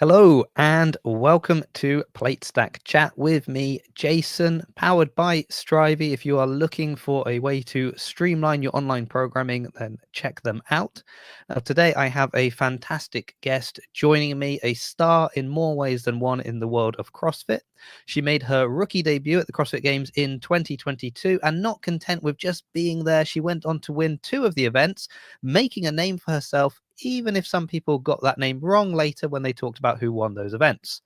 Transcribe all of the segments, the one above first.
Hello and welcome to Plate Stack Chat with me, Jason, powered by Strivey. If you are looking for a way to streamline your online programming, then check them out. Now, today I have a fantastic guest joining me, a star in more ways than one in the world of CrossFit. She made her rookie debut at the CrossFit Games in 2022, and not content with just being there, she went on to win 2 of the events, making a name for herself, even if some people got that name wrong later when they talked about who won those events.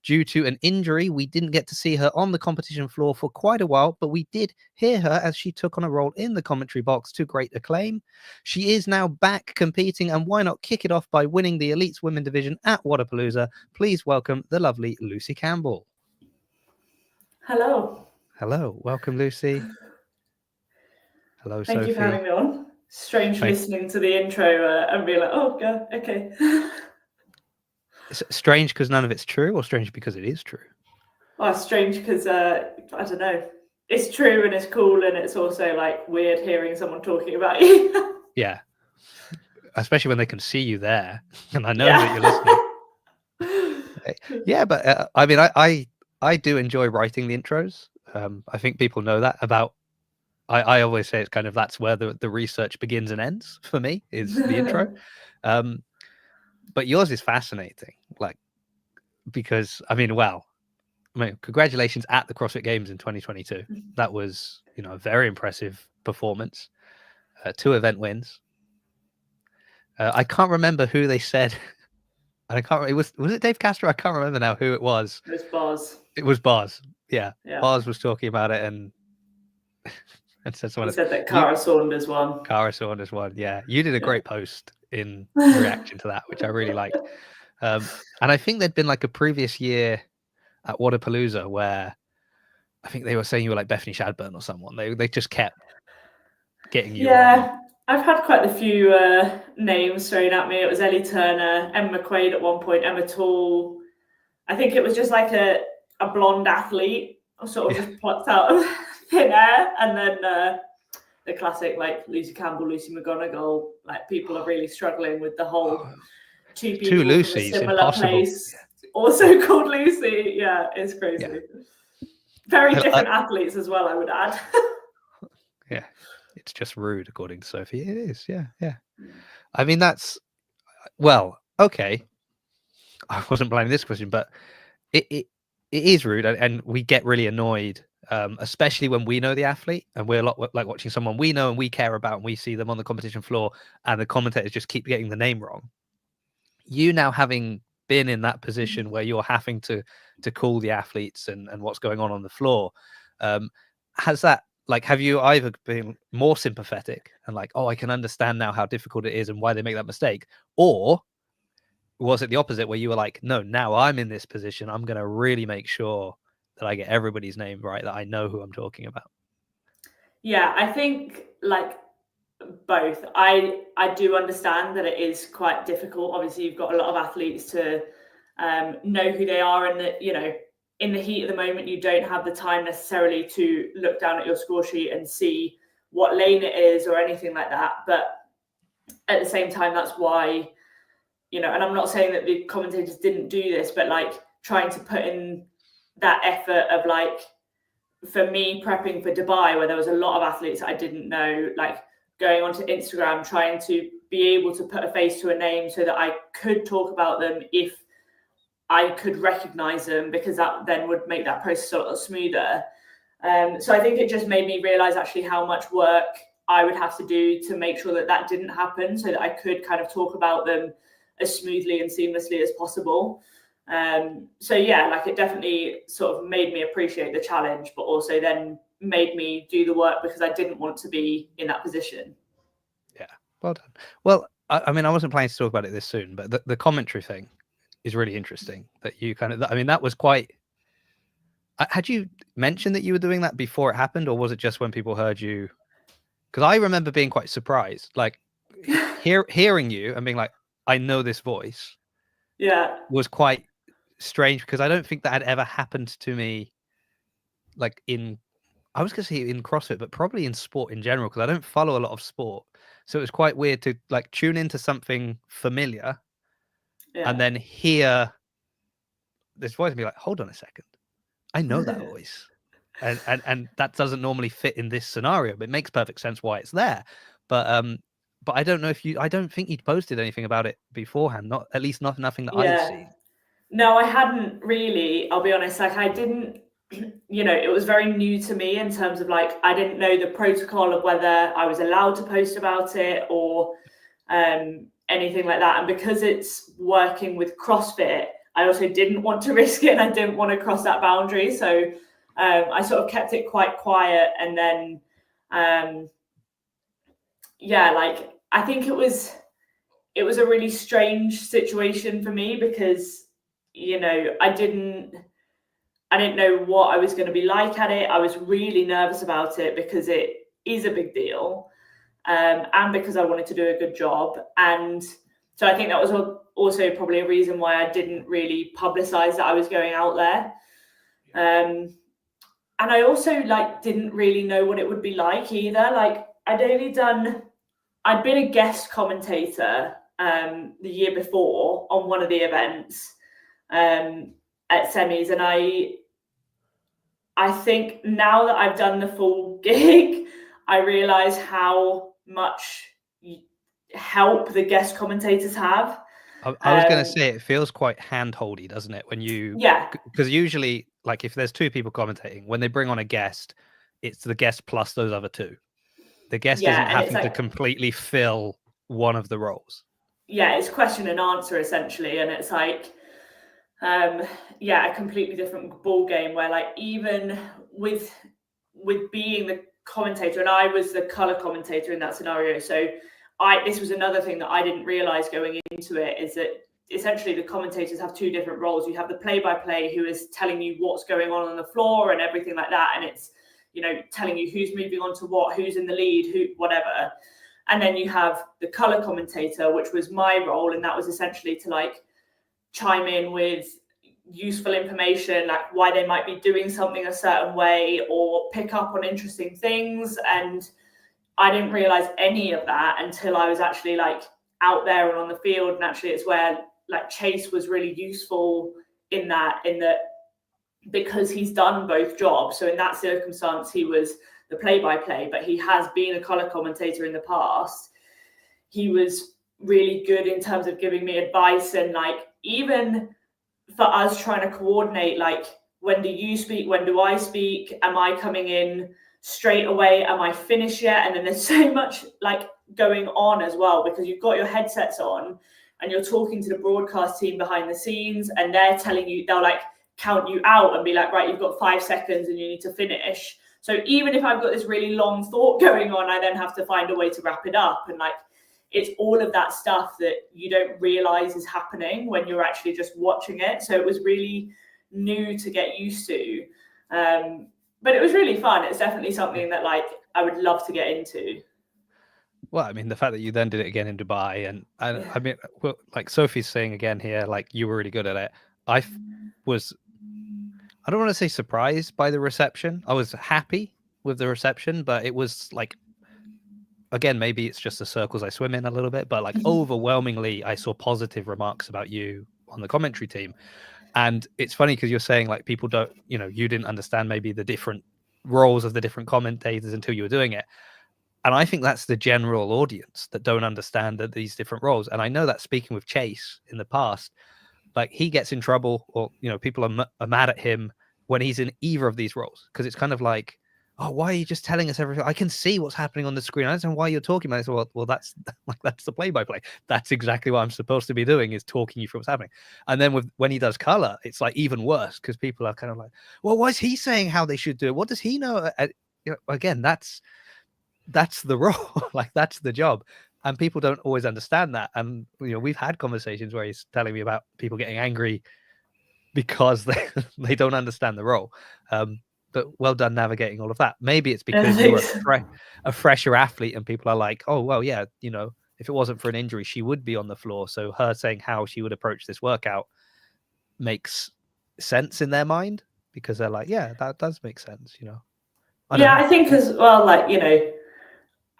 Due to an injury, we didn't get to see her on the competition floor for quite a while, but we did hear her as she took on a role in the commentary box to great acclaim. She is now back competing, and why not kick it off by winning the Elites Women Division at Wodapalooza? Please welcome the lovely Lucy Campbell. Hello. Hello, welcome Lucy. Hello, Thank Sophie. you for having me on. Strange listening to the intro and being like, oh, God, okay. It's strange because none of it's true, or strange because it is true? Oh, strange because, I don't know. It's true and it's cool, and it's also like weird hearing someone talking about you. Yeah. Especially when they can see you there. And I know that you're listening. Yeah, but I mean, I do enjoy writing the intros. I think people know that about. I always say it's kind of that's where the research begins and ends for me, is the intro. But yours is fascinating, like, because I mean, congratulations at the CrossFit Games in 2022. That was, a very impressive performance. 2 event wins. I can't remember who they said. I can't. It was it Dave Castro? I can't remember now who it was. It was Bars. It was Bars. Yeah. Bars was talking about it and said someone. He said that Cara Saunders won. Cara Saunders won. Yeah, you did a great post in reaction to that, which I really liked. And I think there'd been like a previous year at Wodapalooza where I think they were saying you were like Bethany Shadburn or someone. They just kept getting you. Yeah. I've had quite a few names thrown at me. It was Ellie Turner, Emma McQuaid at one point, Emma Tall. I think it was just like a blonde athlete, sort of just plucked out of thin air, and then the classic like Lucy Campbell, Lucy McGonigal. Like people are really struggling with the whole two people from a similar place, also called Lucy. Yeah, it's crazy. Yeah. Very different athletes as well, I would add. Yeah. It's just rude, according to Sophie. It is, yeah. I mean, that's okay. I wasn't planning this question, but it is rude, and we get really annoyed, especially when we know the athlete and we're a lot like watching someone we know and we care about, and we see them on the competition floor, and the commentators just keep getting the name wrong. You now having been in that position where you're having to call the athletes and what's going on the floor, has that, like, have you either been more sympathetic and like, oh, I can understand now how difficult it is and why they make that mistake? Or was it the opposite where you were like, no, now I'm in this position, I'm going to really make sure that I get everybody's name right, that I know who I'm talking about? Yeah, I think like both. I do understand that it is quite difficult. Obviously, you've got a lot of athletes to know who they are, and that, in the heat of the moment, you don't have the time necessarily to look down at your score sheet and see what lane it is or anything like that. But at the same time, that's why, and I'm not saying that the commentators didn't do this, but like trying to put in that effort of like, for me, prepping for Dubai, where there was a lot of athletes that I didn't know, like going onto Instagram, trying to be able to put a face to a name so that I could talk about them if I could recognize them, because that then would make that process a lot smoother. So I think it just made me realize actually how much work I would have to do to make sure that didn't happen, so that I could kind of talk about them as smoothly and seamlessly as possible. So yeah, like it definitely sort of made me appreciate the challenge, but also then made me do the work because I didn't want to be in that position. Yeah, well done. Well, I mean, I wasn't planning to talk about it this soon, but the commentary thing is really interesting. That you kind of, I mean, that was quite. Had you mentioned that you were doing that before it happened, or was it just when people heard you? Because I remember being quite surprised, like hearing you and being like, I know this voice. Yeah, was quite strange, because I don't think that had ever happened to me, like I was going to say in CrossFit, but probably in sport in general, because I don't follow a lot of sport. So it was quite weird to like tune into something familiar and then hear this voice and be like, hold on a second, I know that voice. And that doesn't normally fit in this scenario, but it makes perfect sense why it's there. But I don't know if I don't think you'd posted anything about it beforehand, not at least nothing that I'd seen. No, I hadn't really, I'll be honest. Like, I didn't, it was very new to me in terms of like, I didn't know the protocol of whether I was allowed to post about it or anything like that. And because it's working with CrossFit, I also didn't want to risk it and I didn't want to cross that boundary. So I sort of kept it quite quiet. And then, like, I think it was a really strange situation for me because, I didn't know what I was going to be like at it. I was really nervous about it because it is a big deal, and because I wanted to do a good job. And so I think that was also probably a reason why I didn't really publicize that I was going out there. And I also didn't really know what it would be like either. Like, I'd been a guest commentator the year before on one of the events at semis, and I think now that I've done the full gig, I realize how much help the guest commentators have. I was going to say, it feels quite hand-holdy, doesn't it? When because usually, like, if there's two people commentating, when they bring on a guest, it's the guest plus those other two. The guest isn't having to completely fill one of the roles. Yeah, it's question and answer essentially, and it's like, a completely different ball game where, like, even with being the commentator, and I was the color commentator in that scenario, so this was another thing that I didn't realize going into it, is that essentially the commentators have two different roles. You have the play-by-play who is telling you what's going on the floor and everything like that, and it's telling you who's moving on to what, who's in the lead, who, whatever. And then you have the color commentator, which was my role, and that was essentially to like chime in with useful information, like why they might be doing something a certain way or pick up on interesting things. And I didn't realize any of that until I was actually like out there and on the field. And actually it's where like Chase was really useful in that because he's done both jobs. So in that circumstance, he was the play-by-play, but he has been a color commentator in the past. He was really good in terms of giving me advice, and like even for us trying to coordinate, like, when do you speak, when do I speak, am I coming in straight away, am I finished yet? And then there's so much like going on as well, because you've got your headsets on and you're talking to the broadcast team behind the scenes, and they're telling you, they'll like count you out and be like, right, you've got 5 seconds and you need to finish. So even if I've got this really long thought going on, I then have to find a way to wrap it up. And like, it's all of that stuff that you don't realize is happening when you're actually just watching it. So it was really new to get used to. But it was really fun. It's definitely something that like I would love to get into. Well, I mean, the fact that you then did it again in Dubai, and I mean, well, like Sophie's saying again here, like you were really good at it. I don't want to say surprised by the reception. I was happy with the reception, but it was like, again, maybe it's just the circles I swim in a little bit, but like overwhelmingly, I saw positive remarks about you on the commentary team. And it's funny because you're saying like people don't, you didn't understand maybe the different roles of the different commentators until you were doing it. And I think that's the general audience that don't understand these different roles. And I know that speaking with Chase in the past, like he gets in trouble, or people are mad at him when he's in either of these roles, because it's kind of like, oh, why are you just telling us everything? I can see what's happening on the screen. I don't know why you're talking about it. Well, that's the play-by-play. That's exactly what I'm supposed to be doing, is talking you through what's happening. And then when he does color, it's like even worse, because people are kind of like, well, why is he saying how they should do it? What does he know? Again, that's the role. Like, that's the job. And people don't always understand that. And we've had conversations where he's telling me about people getting angry because they don't understand the role. But well done navigating all of that. Maybe it's because you're a fresher athlete and people are like, oh, well, yeah, if it wasn't for an injury, she would be on the floor. So her saying how she would approach this workout makes sense in their mind, because they're like, yeah, that does make sense, I think as well, like,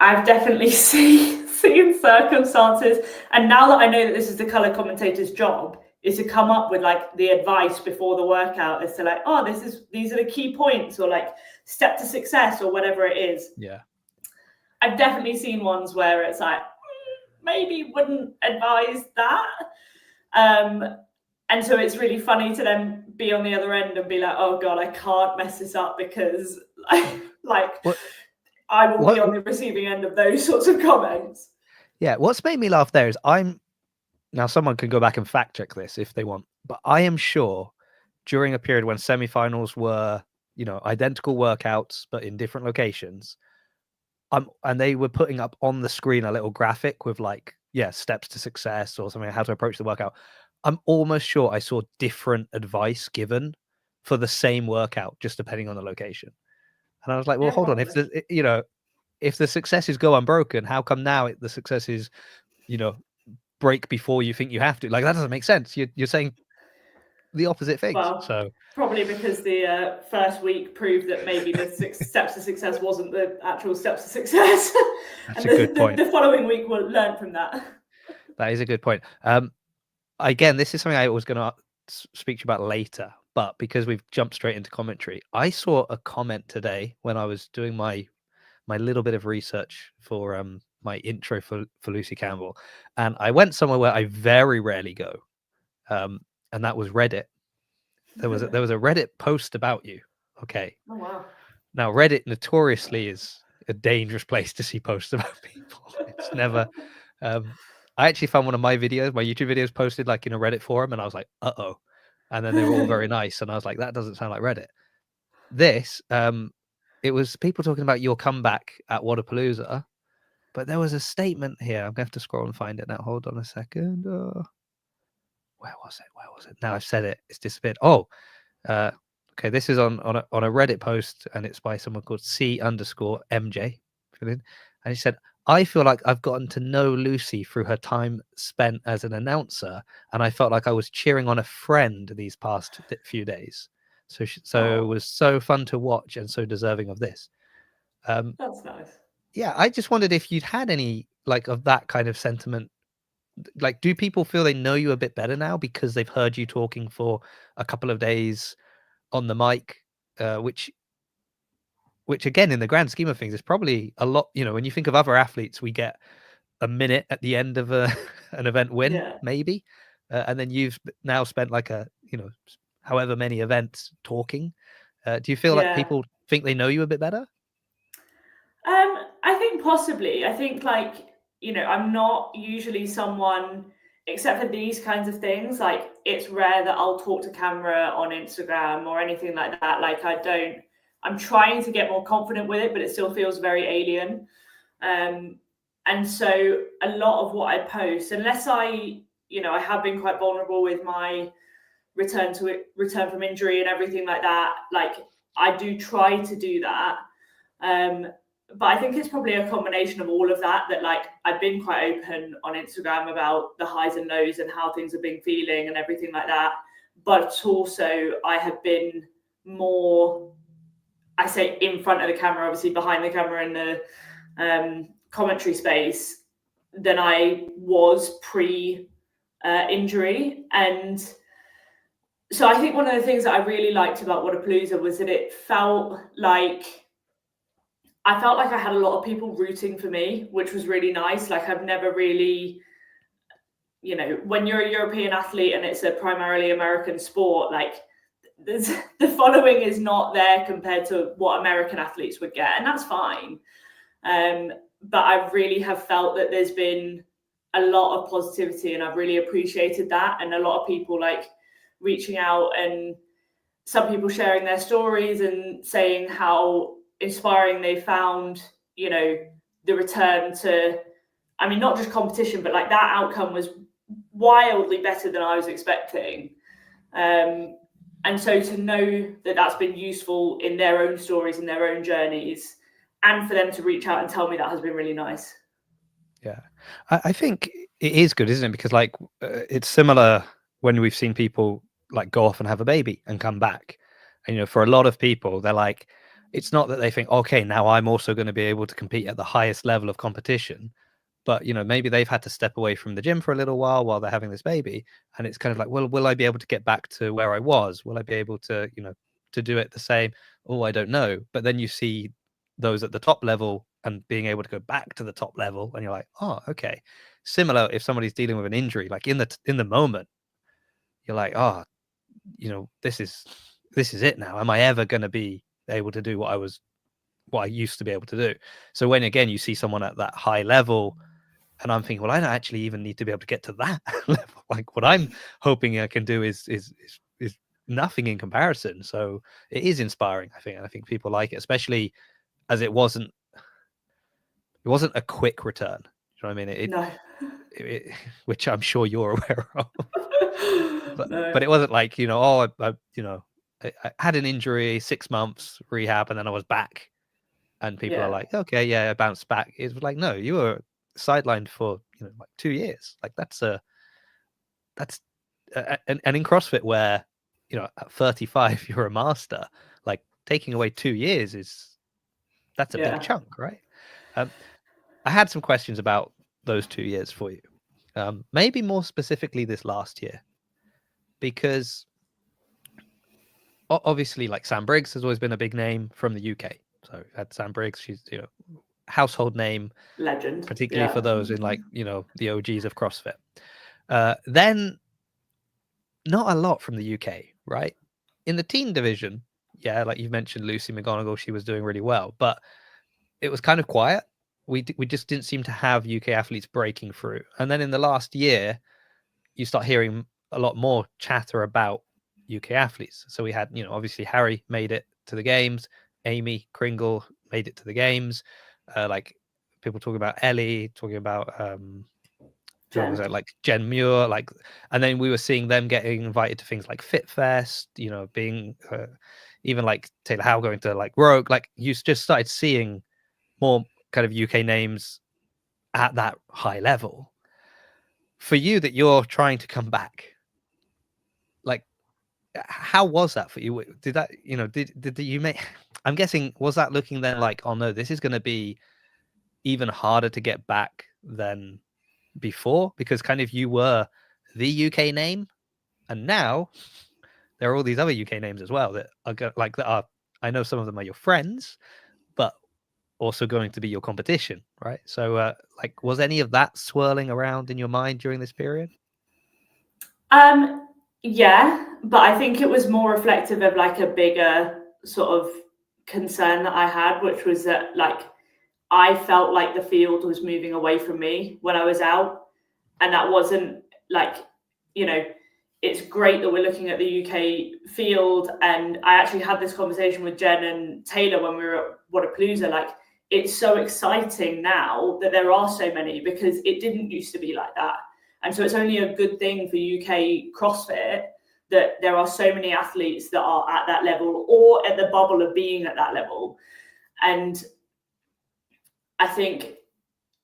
I've definitely seen circumstances, and now that I know that this is the color commentator's job, is to come up with like the advice before the workout as to like, oh, these are the key points, or like step to success, or whatever it is. Yeah. I've definitely seen ones where it's like, maybe wouldn't advise that. And so it's really funny to then be on the other end and be like, oh God, I can't mess this up, because like I will be on the receiving end of those sorts of comments. Yeah, what's made me laugh there is now someone can go back and fact check this if they want, but I am sure during a period when semifinals were, identical workouts but in different locations, and they were putting up on the screen a little graphic with like, steps to success or something, how to approach the workout. I'm almost sure I saw different advice given for the same workout, just depending on the location. And I was like, well, hold on, if the successes go unbroken, how come now the successes, break before you think you have to? Like, that doesn't make sense. You're saying the opposite things. Well, so probably because the first week proved that maybe the steps to success wasn't the actual steps to success. That's a good point. The following week we'll learn from that. That is a good point. Again, this is something I was going to speak to you about later, but because we've jumped straight into commentary, I saw a comment today when I was doing my little bit of research for my intro for Lucy Campbell, and I went somewhere where I very rarely go, and that was Reddit. There was a Reddit post about you. Okay. Oh wow. Now Reddit notoriously is a dangerous place to see posts about people. It's never. I actually found one of my YouTube videos posted like in a Reddit forum, and I was like, uh-oh. And then they were all very nice, and I was like, that doesn't sound like Reddit. This, it was people talking about your comeback at Wodapalooza, but there was a statement here. I'm going to have to scroll and find it now. Hold on a second. Where was it? Now I've said it. It's disappeared. Oh, okay. This is on a Reddit post, and it's by someone called C_MJ. And he said, I feel like I've gotten to know Lucy through her time spent as an announcer, and I felt like I was cheering on a friend these past few days. So it was so fun to watch and so deserving of this. That's nice. Yeah, I just wondered if you'd had any like of that kind of sentiment. Like, do people feel they know you a bit better now because they've heard you talking for a couple of days on the mic, which again, in the grand scheme of things, is probably a lot. When you think of other athletes, we get a minute at the end of an event win, maybe, and then you've now spent like however many events talking. Do you feel like people think they know you a bit better? I think possibly. I think I'm not usually someone, except for these kinds of things, like it's rare that I'll talk to camera on Instagram or anything like that. Like I'm trying to get more confident with it, but it still feels very alien. And so a lot of what I post, unless I have been quite vulnerable with my return from injury and everything like that, like I do try to do that. But I think it's probably a combination of all of that like I've been quite open on Instagram about the highs and lows and how things have been feeling and everything like that. But also I have been more, I say in front of the camera, obviously behind the camera in the commentary space, than I was pre-injury. And so I think one of the things that I really liked about Wodapalooza was that it felt like I had a lot of people rooting for me, which was really nice. Like I've never really, when you're a European athlete and it's a primarily American sport, like the following is not there compared to what American athletes would get, and that's fine. But I really have felt that there's been a lot of positivity, and I've really appreciated that. And a lot of people like reaching out, and some people sharing their stories and saying how inspiring they found, the return to, not just competition, but like that outcome was wildly better than I was expecting. And so to know that that's been useful in their own stories and their own journeys, and for them to reach out and tell me, that has been really nice. Yeah, I think it is good, isn't it? Because like it's similar when we've seen people like go off and have a baby and come back. And, for a lot of people, they're like, it's not that they think, okay, now I'm also going to be able to compete at the highest level of competition. but maybe they've had to step away from the gym for a little while they're having this baby, and it's kind of like, well, will I be able to get back to where I was? Will I be able to to do it the same? Oh, I don't know. But then you see those at the top level and being able to go back to the top level, and you're like, oh, okay. Similar if somebody's dealing with an injury, like in the moment, you're like, oh, this is it now. Am I ever going to be able to do what I used to be able to do? So when again you see someone at that high level, and I'm thinking, well, I don't actually even need to be able to get to that level. Like what I'm hoping I can do is nothing in comparison. So it is inspiring, I think. And I think people like it, especially as it wasn't a quick return. You know what I mean? No. Which I'm sure you're aware of. No. But it wasn't like, I had an injury, 6 months rehab, and then I was back. And people are like, okay, yeah, I bounced back. It was like, no, you were sidelined for like 2 years. Like that's and in CrossFit where at 35 you're a master. Like taking away 2 years that's a big chunk, right? I had some questions about those 2 years for you. Maybe more specifically this last year, because obviously like Sam Briggs has always been a big name from the UK. So we've had Sam Briggs, she's household name, legend, particularly for those in like the OGs of CrossFit. Then not a lot from the UK, right? In the teen division, yeah, like you mentioned, Lucy McGonigal, she was doing really well, but it was kind of quiet. We just didn't seem to have UK athletes breaking through. And then in the last year, you start hearing a lot more chatter about UK athletes. So we had, obviously Harry made it to the games, Amy Kringle made it to the games. Like people talking about Ellie, talking about like Jen Muir, like, and then we were seeing them getting invited to things like Fit Fest, being even like Taylor Howe going to like Rogue. Like you just started seeing more kind of UK names at that high level. For you, that you're trying to come back, like, how was that for you? Did that, did you make? I'm guessing, was that looking then like, oh no, this is going to be even harder to get back than before, because kind of you were the UK name, and now there are all these other UK names as well that are like that are. I know some of them are your friends, but also going to be your competition, right? So, like, was any of that swirling around in your mind during this period? Yeah, but I think it was more reflective of like a bigger sort of concern that I had, which was that like I felt like the field was moving away from me when I was out, and that wasn't like, it's great that we're looking at the UK field. And I actually had this conversation with Jen and Taylor when we were at Wodapalooza. Like, it's so exciting now that there are so many, because it didn't used to be like that. And so it's only a good thing for UK CrossFit that there are so many athletes that are at that level or at the bubble of being at that level. And I think,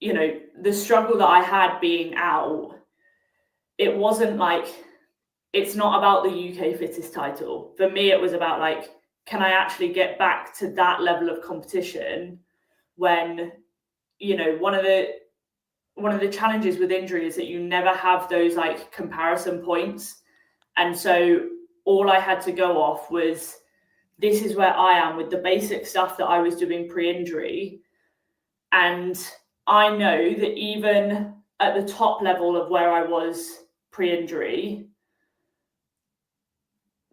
the struggle that I had being out, it wasn't like, it's not about the UK fittest title. For me, it was about like, can I actually get back to that level of competition when, one of the challenges with injury is that you never have those like comparison points. And so all I had to go off was, this is where I am with the basic stuff that I was doing pre-injury. And I know that even at the top level of where I was pre-injury,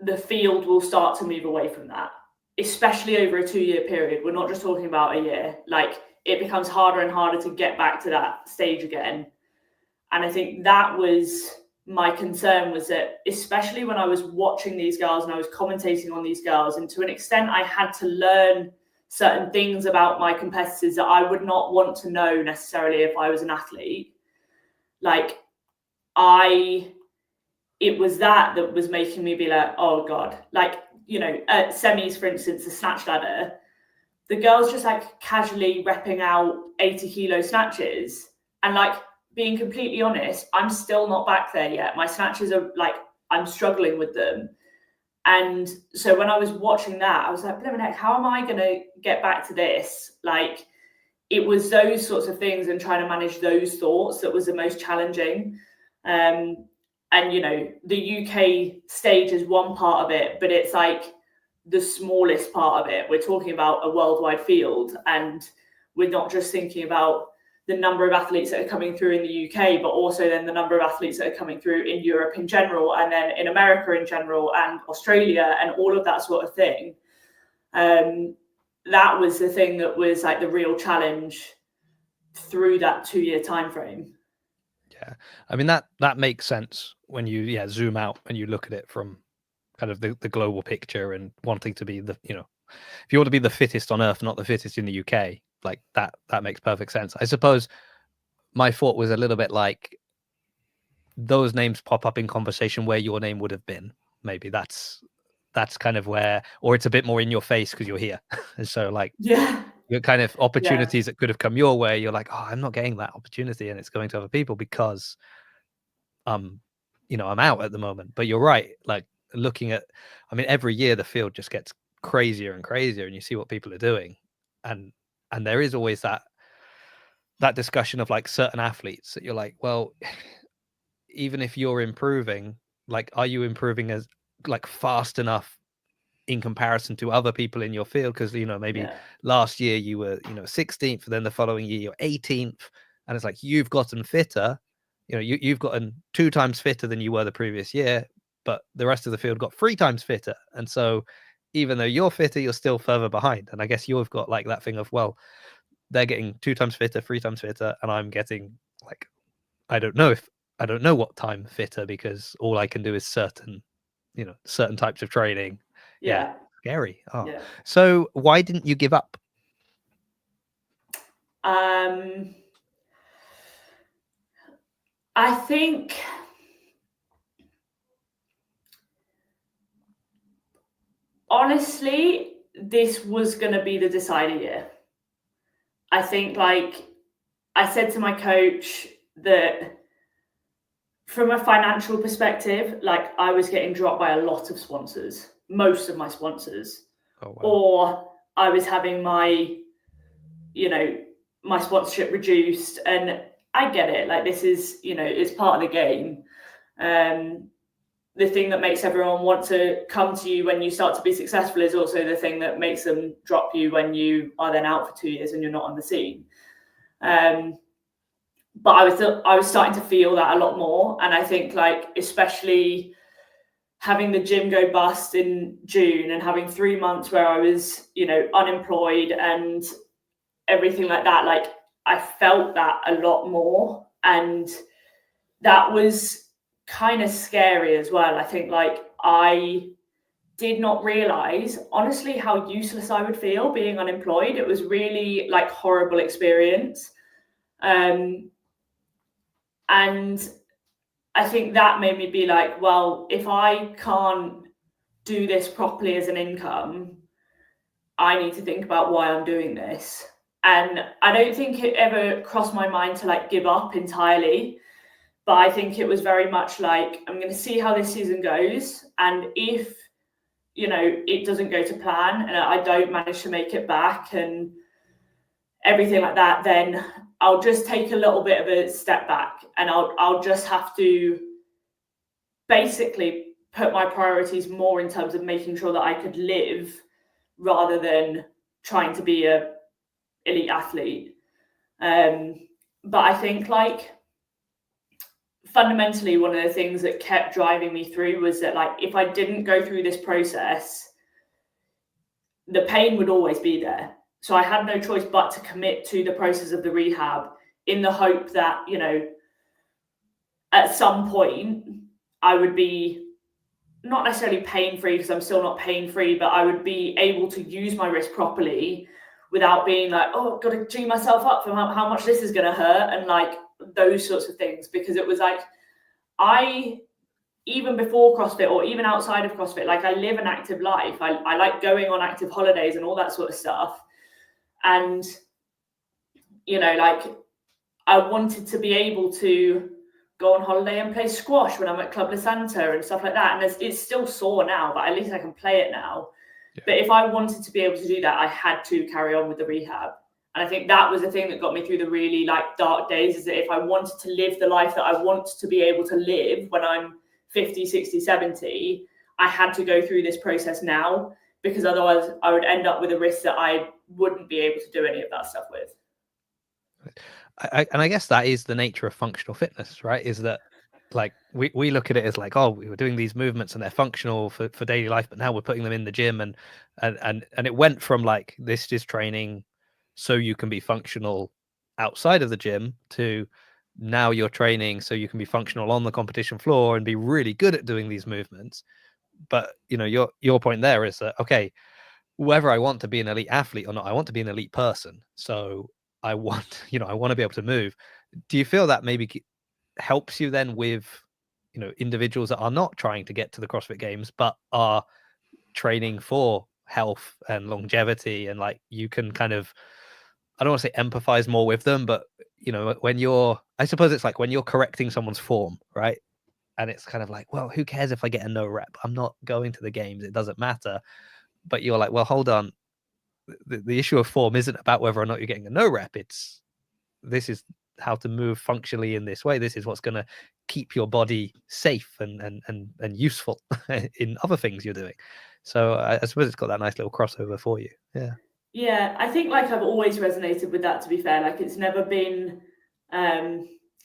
the field will start to move away from that, especially over a 2-year period. We're not just talking about a year. Like, it becomes harder and harder to get back to that stage again. And I think that was my concern, was that especially when I was watching these girls and I was commentating on these girls, and to an extent I had to learn certain things about my competitors that I would not want to know necessarily if I was an athlete. Like, it was that was making me be like, oh God, like, at semis, for instance, the snatch ladder, the girls just like casually repping out 80 kilo snatches. And like, being completely honest, I'm still not back there yet. My snatches are like, I'm struggling with them. And so when I was watching that, I was like, blimey heck, how am I going to get back to this? Like, it was those sorts of things and trying to manage those thoughts that was the most challenging. And, you know, the UK stage is one part of it, but it's like the smallest part of it. We're talking about a worldwide field, and we're not just thinking about the number of athletes that are coming through in the UK, but also then the number of athletes that are coming through in Europe in general, and then in America in general, and Australia, and all of that sort of thing. That was the thing that was like the real challenge through that 2-year time frame. Yeah, I mean that makes sense when you zoom out and you look at it from kind of the global picture and wanting to be the, you know, if you want to be the fittest on earth, not the fittest in the UK, like that makes perfect sense. I suppose my thought was a little bit like those names pop up in conversation where your name would have been. Maybe that's kind of where, or it's a bit more in your face because you're here. And so like, Yeah, your kind of opportunities that could have come your way, you're like, oh, I'm not getting that opportunity, and it's going to other people because you know, I'm out at the moment. But you're right, like looking at, I mean, every year the field just gets crazier and crazier, and you see what people are doing, and there is always that discussion of like certain athletes that you're like, well, even if you're improving, like, are you improving as like fast enough in comparison to other people in your field? Because, you know, maybe last year you were, you know, 16th, then the following year you're 18th, and it's like you've gotten fitter, you know, you've gotten 2 times fitter than you were the previous year, but the rest of the field got 3 times fitter. And so even though you're fitter, you're still further behind. And I guess you've got like that thing of, well, they're getting 2 times fitter, 3 times fitter, and I'm getting like, I don't know what time fitter, because all I can do is certain types of training. Yeah. Scary. Oh, yeah. So why didn't you give up? I think honestly, this was going to be the decider year. I think, like I said to my coach, that from a financial perspective, like I was getting dropped by a lot of sponsors, most of my sponsors. Oh, wow. Or I was having my, you know, my sponsorship reduced. And I get it. Like, this is, you know, it's part of the game. The thing that makes everyone want to come to you when you start to be successful is also the thing that makes them drop you when you are then out for 2 years and you're not on the scene. But I was starting to feel that a lot more. And I think, like, especially having the gym go bust in June and having 3 months where I was, you know, unemployed and everything like that, like I felt that a lot more. And that was kind of scary as well. I think, like, I did not realize, honestly, how useless I would feel being unemployed. It was really like horrible experience. And I think that made me be like, well, if I can't do this properly as an income, I need to think about why I'm doing this. And I don't think it ever crossed my mind to like give up entirely. But I think it was very much like, I'm going to see how this season goes. And if, you know, it doesn't go to plan and I don't manage to make it back and everything like that, then I'll just take a little bit of a step back, and I'll just have to basically put my priorities more in terms of making sure that I could live rather than trying to be a elite athlete. But I think, like, fundamentally, one of the things that kept driving me through was that, like, if I didn't go through this process, the pain would always be there. So I had no choice but to commit to the process of the rehab in the hope that, you know, at some point I would be not necessarily pain-free, because I'm still not pain-free, but I would be able to use my wrist properly without being like, oh, I've got to G myself up for how much this is going to hurt, and like those sorts of things. Because it was like, even before CrossFit or even outside of CrossFit, like I live an active life. I like going on active holidays and all that sort of stuff. And, you know, like I wanted to be able to go on holiday and play squash when I'm at Club La Santa and stuff like that. And it's still sore now, but at least I can play it now. Yeah. But if I wanted to be able to do that, I had to carry on with the rehab. And I think that was the thing that got me through the really like dark days, is that if I wanted to live the life that I want to be able to live when I'm 50, 60, 70, I had to go through this process now, because otherwise I would end up with a risk that I wouldn't be able to do any of that stuff with. And I guess that is the nature of functional fitness, right? Is that like we look at it as like, oh, we were doing these movements and they're functional for daily life, but now we're putting them in the gym, and it went from like, this is training so you can be functional outside of the gym, to now you're training so you can be functional on the competition floor and be really good at doing these movements. But you know, your point there is that, okay, whether I want to be an elite athlete or not, I want to be an elite person. So I want, I want to be able to move. Do you feel that maybe helps you then with, individuals that are not trying to get to the CrossFit Games, but are training for health and longevity, and like you can kind of, I don't want to say empathize more with them, but when I suppose it's like when you're correcting someone's form, right? And it's kind of like, well, who cares if I get a no rep? I'm not going to the games. It doesn't matter. But you're like, well, hold on. The issue of form isn't about whether or not you're getting a no rep. This is how to move functionally in this way. This is what's going to keep your body safe and useful in other things you're doing. So I suppose it's got that nice little crossover for you. Yeah, I think like I've always resonated with that, to be fair. Like it's never been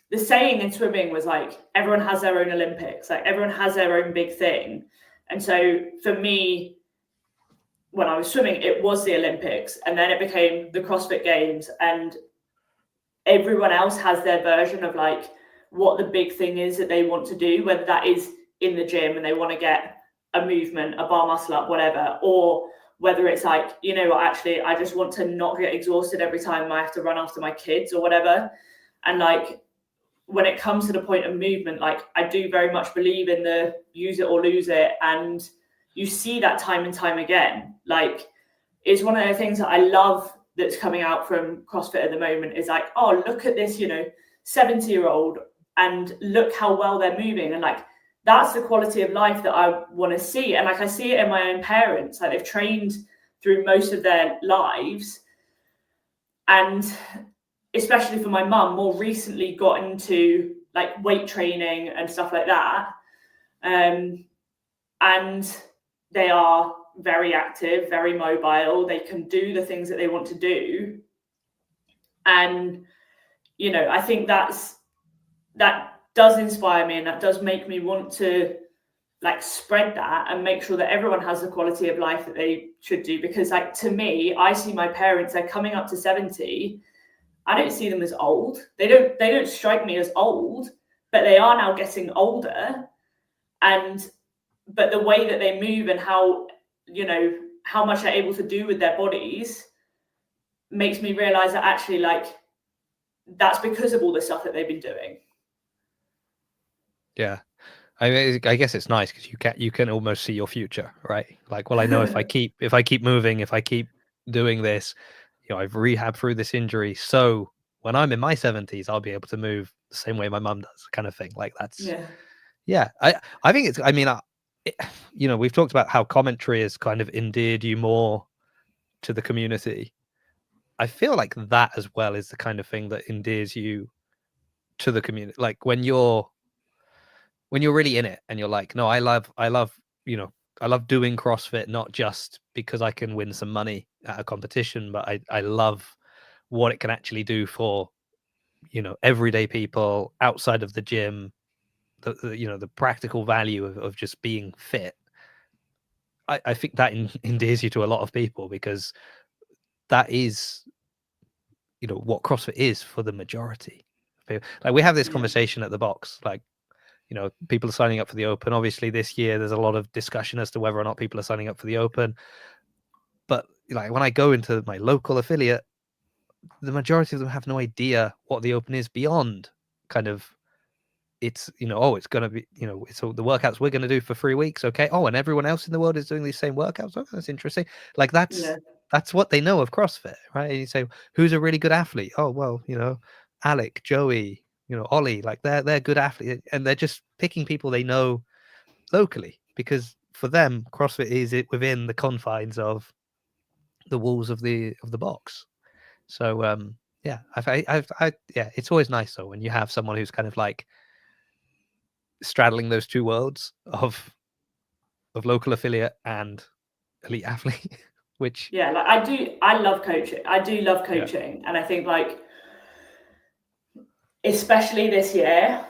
the saying in swimming was like, everyone has their own Olympics, like everyone has their own big thing. And so for me, when I was swimming, it was the Olympics, and then it became the CrossFit Games, and everyone else has their version of like what the big thing is that they want to do, whether that is in the gym and they want to get a movement, a bar muscle up, whatever, or whether it's like, actually, I just want to not get exhausted every time I have to run after my kids or whatever. And like, when it comes to the point of movement, like I do very much believe in the use it or lose it. And you see that time and time again. Like, it's one of the things that I love that's coming out from CrossFit at the moment, is like, oh, look at this, 70-year-old, and look how well they're moving. And like, that's the quality of life that I want to see. And like, I see it in my own parents, like they've trained through most of their lives. And especially for my mum, more recently got into like weight training and stuff like that. And they are very active, very mobile. They can do the things that they want to do. And, I think that does inspire me, and that does make me want to like spread that and make sure that everyone has the quality of life that they should do. Because like, to me, I see my parents, they're coming up to 70. I don't see them as old. They don't strike me as old, but they are now getting older. But the way that they move and how much they're able to do with their bodies makes me realize that actually, like, that's because of all the stuff that they've been doing. Yeah. I mean, I guess it's nice because you can almost see your future, right? Like, well, I know if I keep moving, if I keep doing this, I've rehabbed through this injury, so when I'm in my 70s, I'll be able to move the same way my mum does, kind of thing. Like that's yeah. I think it's. I mean, we've talked about how commentary has kind of endeared you more to the community. I feel like that as well is the kind of thing that endears you to the community. Like when you're really in it and you're like, no, I love I love doing CrossFit, not just because I can win some money at a competition, but I love what it can actually do for, everyday people outside of the gym, the practical value of just being fit. I think that endears you to a lot of people, because that is, what CrossFit is for the majority. Like we have this conversation at the box, like, people are signing up for the Open. Obviously, this year there's a lot of discussion as to whether or not people are signing up for the Open. But like when I go into my local affiliate, the majority of them have no idea what the Open is beyond kind of, it's, it's going to be, it's all the workouts we're going to do for 3 weeks. Okay. Oh, and everyone else in the world is doing these same workouts. Oh, that's interesting. Like that's what they know of CrossFit, right? And you say, who's a really good athlete? Oh, well, Alec, Joey, Ollie, like they're good athletes, and they're just picking people they know locally, because for them, CrossFit is it within the confines of the walls of the box. So yeah, yeah, it's always nice though when you have someone who's kind of like straddling those two worlds of local affiliate and elite athlete, which Yeah, like I love coaching. I do love coaching, and I think like especially this year,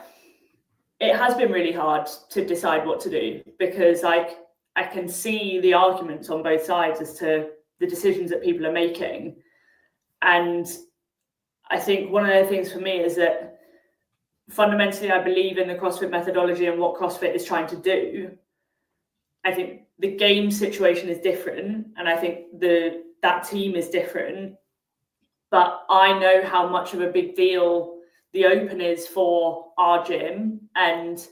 it has been really hard to decide what to do because like I can see the arguments on both sides as to the decisions that people are making. And I think one of the things for me is that fundamentally I believe in the CrossFit methodology and what CrossFit is trying to do. I think the game situation is different, and I think that team is different. But I know how much of a big deal the Open is for our gym, and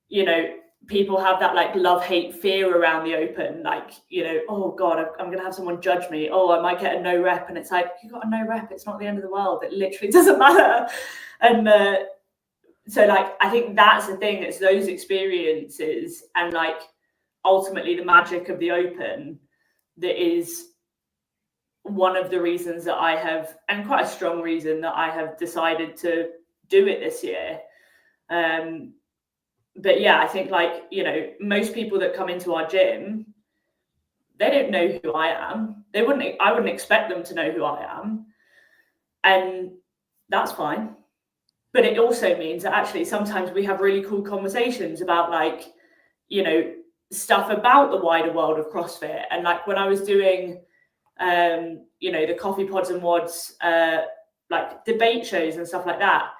you know, people have that like love-hate fear around the Open, like, you know, oh god, I'm gonna have someone judge me, oh I might get a no rep, and it's like, you got a no rep, it's not the end of the world, it literally doesn't matter. And so like I think that's the thing, it's those experiences and like ultimately the magic of the Open that is one of the reasons that I have, and quite a strong reason that I have decided to do it this year. But yeah, I think like, you know, most people that come into our gym, they don't know who I am. I wouldn't expect them to know who I am. And that's fine. But it also means that actually sometimes we have really cool conversations about like, you know, stuff about the wider world of CrossFit. And like when I was doing, you know, the Coffee Pods and Wads, like debate shows and stuff like that,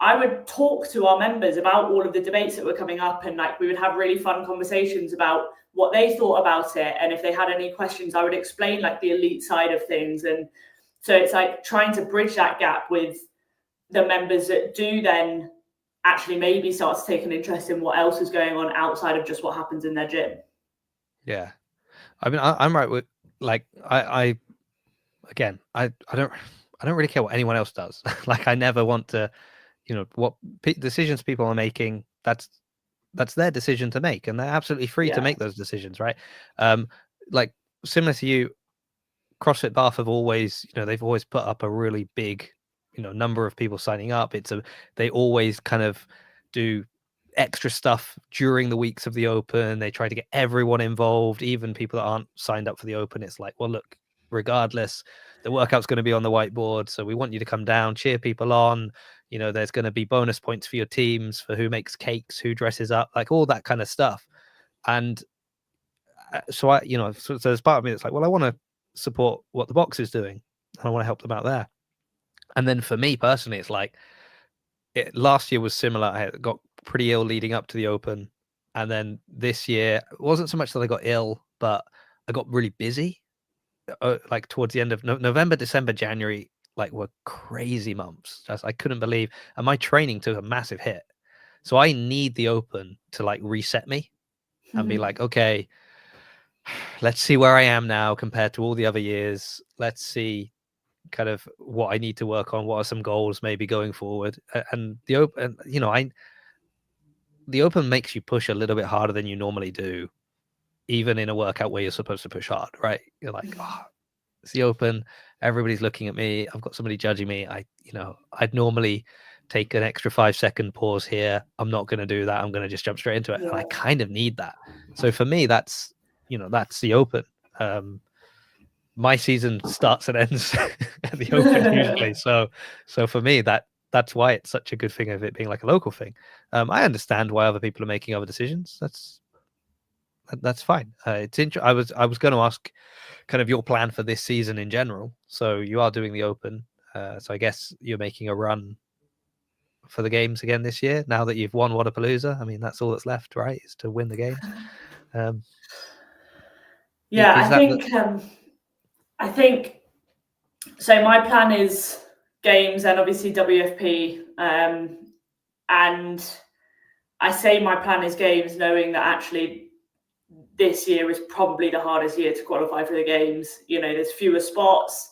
I would talk to our members about all of the debates that were coming up, and like we would have really fun conversations about what they thought about it, and if they had any questions I would explain like the elite side of things. And so it's like trying to bridge that gap with the members that do then actually maybe start to take an interest in what else is going on outside of just what happens in their gym. Yeah, I mean I'm right with like I again I don't really care what anyone else does. Like I never want to, you know, what decisions people are making, that's their decision to make, and they're absolutely free to make those decisions, right? Like similar to you, CrossFit Bath have always, you know, they've always put up a really big, you know, number of people signing up. They always kind of do extra stuff during the weeks of the Open. They try to get everyone involved, even people that aren't signed up for the Open. It's like, well, look, regardless, the workout's going to be on the whiteboard, so we want you to come down, cheer people on. You know, there's going to be bonus points for your teams for who makes cakes, who dresses up, like all that kind of stuff. And so I, you know, so there's part of me that's like, well, I want to support what the box is doing, and I want to help them out there. And then for me personally, it's like last year was similar. I got pretty ill leading up to the Open, and then this year it wasn't so much that I got ill, but I got really busy. Like towards the end of November, December, January, like were crazy months. Just I couldn't believe, and my training took a massive hit. So I need the Open to like reset me and be like, okay, let's see where I am now compared to all the other years. Let's see kind of what I need to work on. What are some goals maybe going forward? And the Open, you know, the Open makes you push a little bit harder than you normally do, even in a workout where you're supposed to push hard, right? You're like, oh, it's the Open. Everybody's looking at me. I've got somebody judging me. I'd normally take an extra 5-second pause here. I'm not going to do that. I'm going to just jump straight into it. And I kind of need that. So for me, that's the Open. My season starts and ends at the Open usually. So for me, that's why it's such a good thing of it being like a local thing. I understand why other people are making other decisions. That's fine. It's I was going to ask kind of your plan for this season in general. So you are doing the Open. So I guess you're making a run for the games again this year. Now that you've won Wodapalooza, I mean, that's all that's left, right? Is to win the games. I think so. My plan is games and obviously WFP. And I say my plan is games, knowing that actually this year is probably the hardest year to qualify for the games. You know, there's fewer spots.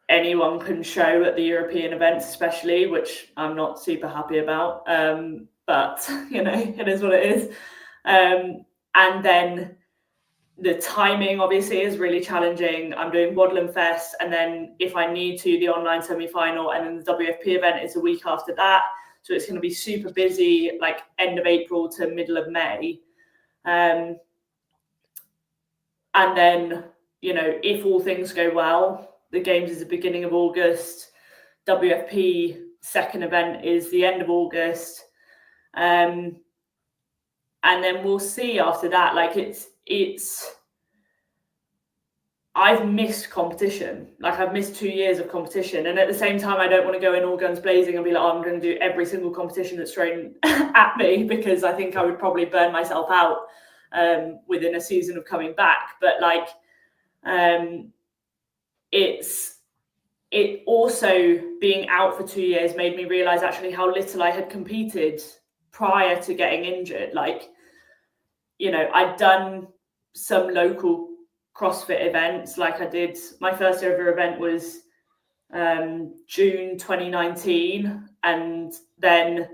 Anyone can show at the European events, especially, which I'm not super happy about. But, you know, it is what it is. And then the timing obviously is really challenging. I'm doing Wodland Fest, and then if I need to, the online semi-final, and then the WFP event is a week after that. So it's going to be super busy, like end of April to middle of May. And then, you know, if all things go well, the games is the beginning of August. WFP second event is the end of August. And then we'll see after that. Like I've missed competition. Like I've missed 2 years of competition. And at the same time, I don't want to go in all guns blazing and be like, oh, I'm going to do every single competition that's thrown at me, because I think I would probably burn myself out within a season of coming back. But like, it also, being out for 2 years made me realize actually how little I had competed prior to getting injured. Like, you know, I'd done some local CrossFit events. Like I did, my first ever event was June 2019, and then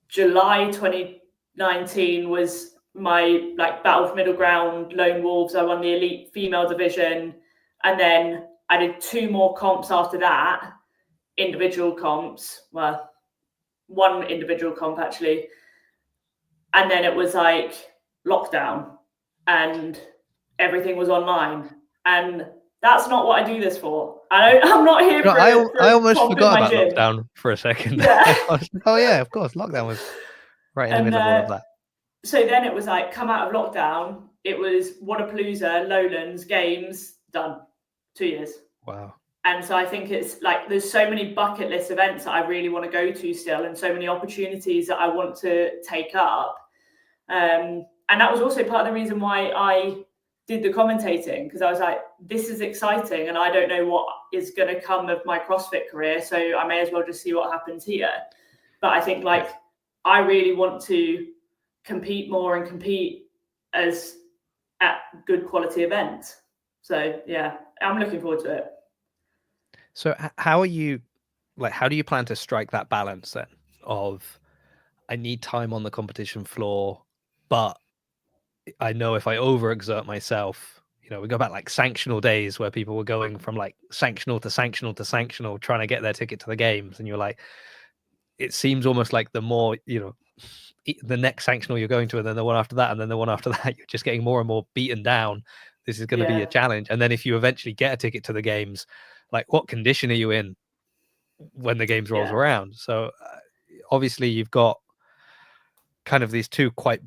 July 2019 was my like Battle of Middle Ground, Lone Wolves. I won the elite female division, and then I did 2 more comps after that, individual comps. Well, one individual comp actually, and then it was like lockdown and everything was online, and that's not what I do this for. I'm not here for I almost forgot about gym. lockdown for a second. Yeah. Oh yeah, of course, lockdown was right in the middle of all of that. So then it was like, come out of lockdown, it was Wodapalooza, Lowlands, games, done. 2 years. Wow. And so I think it's like there's so many bucket list events that I really want to go to still, and so many opportunities that I want to take up. And that was also part of the reason why I did the commentating, because I was like, this is exciting and I don't know what is going to come of my CrossFit career, so I may as well just see what happens here. But I think like I really want to compete more and compete as at good quality events. So yeah, I'm looking forward to it. So how are you, like, how do you plan to strike that balance then of, I need time on the competition floor, but I know if I overexert myself, you know, we go back like sanctional days where people were going from like sanctional to sanctional to sanctional, trying to get their ticket to the games. And you're like, it seems almost like the more, you know, the next sanctional you're going to, and then the one after that, and then the one after that, you're just getting more and more beaten down. This is going to be a challenge. And then if you eventually get a ticket to the games, like what condition are you in when the games rolls around? So obviously you've got kind of these two quite,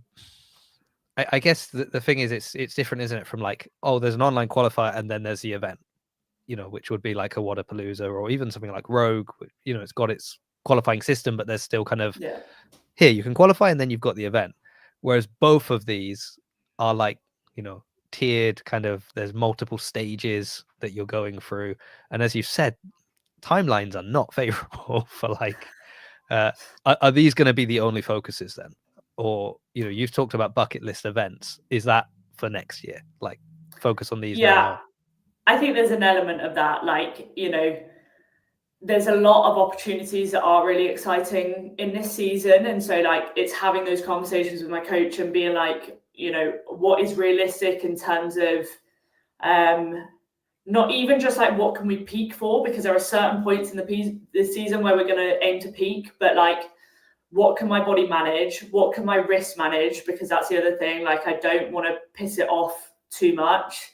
I guess the thing is it's different, isn't it? From like, oh, there's an online qualifier and then there's the event, you know, which would be like a Wodapalooza or even something like Rogue. You know, it's got its qualifying system, but there's still kind of here you can qualify and then you've got the event. Whereas both of these are like, you know, tiered, kind of, there's multiple stages that you're going through, and as you've said, timelines are not favorable for like are these going to be the only focuses then? Or, you know, you've talked about bucket list events. Is that for next year? Like, focus on these now? I think there's an element of that. Like, you know, there's a lot of opportunities that are really exciting in this season. And so, like, it's having those conversations with my coach and being like, you know, what is realistic in terms of not even just like what can we peak for, because there are certain points in the season where we're going to aim to peak, but like, what can my body manage? What can my wrist manage? Because that's the other thing. Like, I don't want to piss it off too much.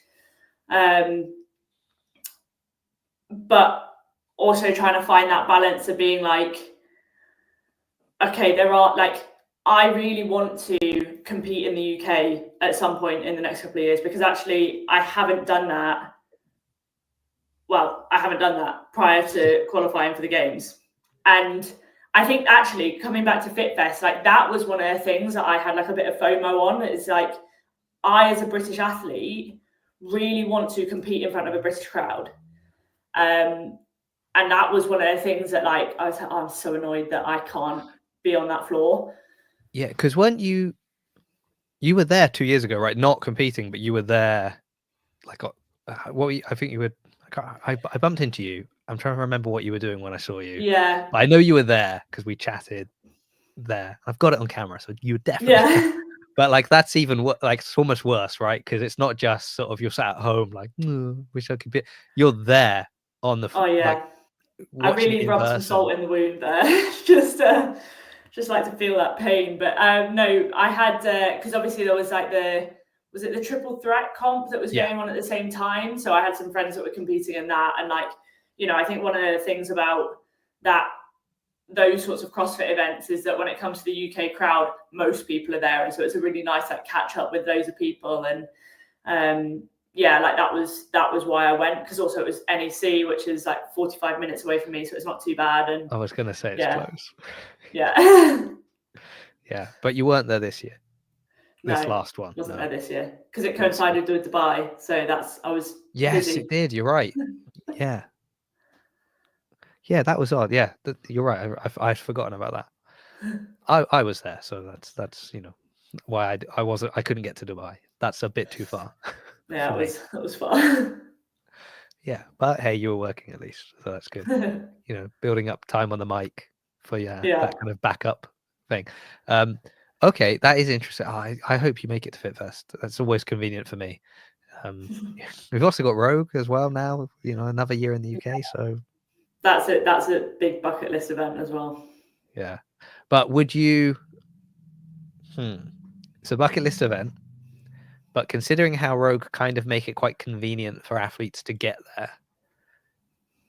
But also trying to find that balance of being like, okay, there are like, I really want to compete in the UK at some point in the next couple of years, because actually I haven't done that. Well, I haven't done that prior to qualifying for the games. And I think actually coming back to FitFest, like that was one of the things that I had like a bit of FOMO on. It's like, I, as a British athlete, really want to compete in front of a British crowd. And that was one of the things that like, I was like, oh, I'm so annoyed that I can't be on that floor. Yeah, because weren't you were there 2 years ago, right? Not competing, but you were there. Like, what were you, I think you were. I bumped into you. I'm trying to remember what you were doing when I saw you. Yeah, but I know you were there because we chatted there. I've got it on camera, so you were definitely. But like that's even like it's almost worse, right? Because it's not just sort of you're sat at home like, wish I could be. You're there on the Oh yeah, like I watching it really in rubbed some person. salt in the wound there, just like to feel that pain. But no, I had because obviously there was like was it the triple threat comp that was going on at the same time? So I had some friends that were competing in that, and like I think one of the things about those sorts of CrossFit events is that when it comes to the UK crowd, most people are there, and so it's a really nice like catch up with loads of people. And yeah, like that was why I went, because also it was NEC, which is like 45 minutes away from me, so it's not too bad. And I was gonna say it's close. Yeah. Yeah, but you weren't there this year. This No, last one wasn't no. there this year because it coincided with Dubai, so I was Yes, busy. it did. You're right. Yeah, that was odd. Yeah, you're right. I'd forgotten about that. I was there, so that's why I couldn't get to Dubai. That's a bit too far. Yeah, for me. it was fun. Yeah, but hey, you were working at least, so that's good. Building up time on the mic for that kind of backup thing. Okay, that is interesting. I hope you make it to Fit Fest. That's always convenient for me. We've also got Rogue as well now. Another year in the UK, so that's a big bucket list event as well. Yeah, but would you? It's a bucket list event, but considering how Rogue kind of make it quite convenient for athletes to get there,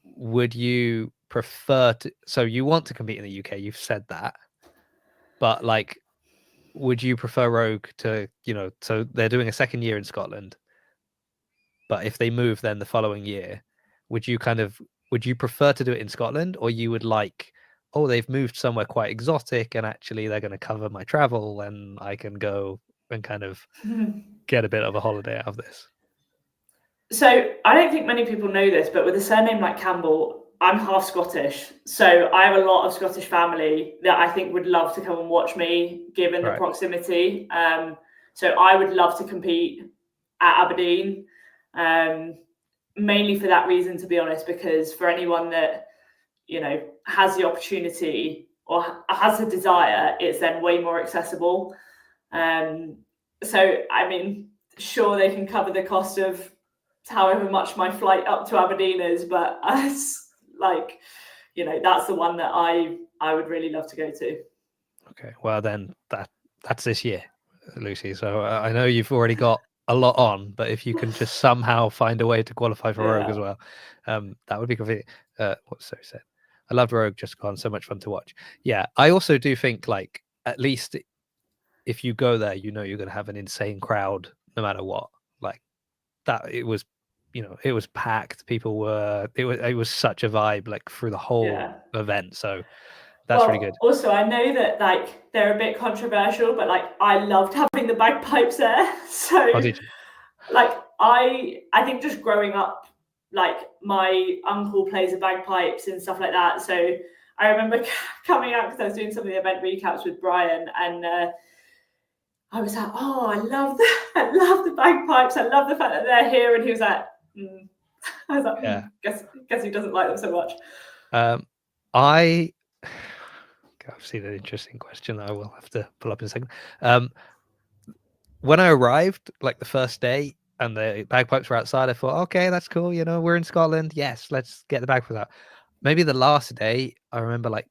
would you prefer to? So you want to compete in the UK? You've said that, but like, would you prefer Rogue to? So they're doing a second year in Scotland, but if they move then the following year, would you prefer to do it in Scotland, or you would like? Oh, they've moved somewhere quite exotic, and actually they're going to cover my travel, and I can go and kind of get a bit of a holiday out of this. So I don't think many people know this, but with a surname like Campbell, I'm half Scottish. So I have a lot of Scottish family that I think would love to come and watch me, given the proximity. So I would love to compete at Aberdeen, mainly for that reason, to be honest, because for anyone that has the opportunity or has the desire, it's then way more accessible. So I mean, sure, they can cover the cost of however much my flight up to Aberdeen is, but that's the one that I would really love to go to. Okay, well then that's this year, Lucy. So I know you've already got a lot on, but if you can just somehow find a way to qualify for Rogue as well, that would be convenient. What's so said? I loved Rogue, just gone, so much fun to watch. Yeah, I also do think like at least if you go there, you're going to have an insane crowd no matter what. Like that, it was packed. People were it was such a vibe like through the whole event. So that's really good. Also, I know that like they're a bit controversial, but like I loved having the bagpipes there. So did you? Like I think just growing up, like my uncle plays the bagpipes and stuff like that. So I remember coming out because I was doing some of the event recaps with Brian, and I was like, "Oh, I love the bagpipes. I love the fact that they're here." And he was like, I was like, guess he doesn't like them so much. I've seen an interesting question that I will have to pull up in a second. When I arrived, like the first day, and the bagpipes were outside, I thought, okay, that's cool. We're in Scotland. Yes, let's get the bagpipes out. Maybe the last day, I remember like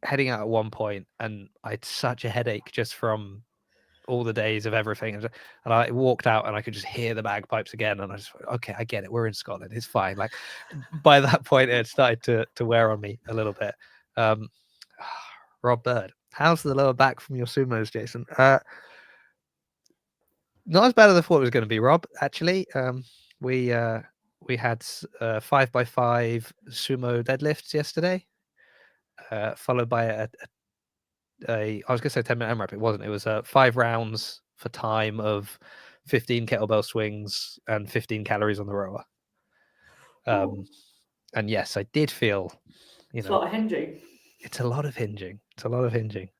heading out at one point, and I had such a headache just from all the days of everything, and I walked out, and I could just hear the bagpipes again, and I just went, okay, I get it. We're in Scotland. It's fine. Like by that point, it started to wear on me a little bit. Rob Bird, how's the lower back from your sumos, Jason? Not as bad as I thought it was going to be, Rob. Actually, we had 5x5 sumo deadlifts yesterday, followed by I was going to say 10-minute AMRAP. It wasn't. It was 5 rounds for time of 15 kettlebell swings and 15 calories on the rower. And yes, I did feel, it's a lot of hinging. It's a lot of hinging.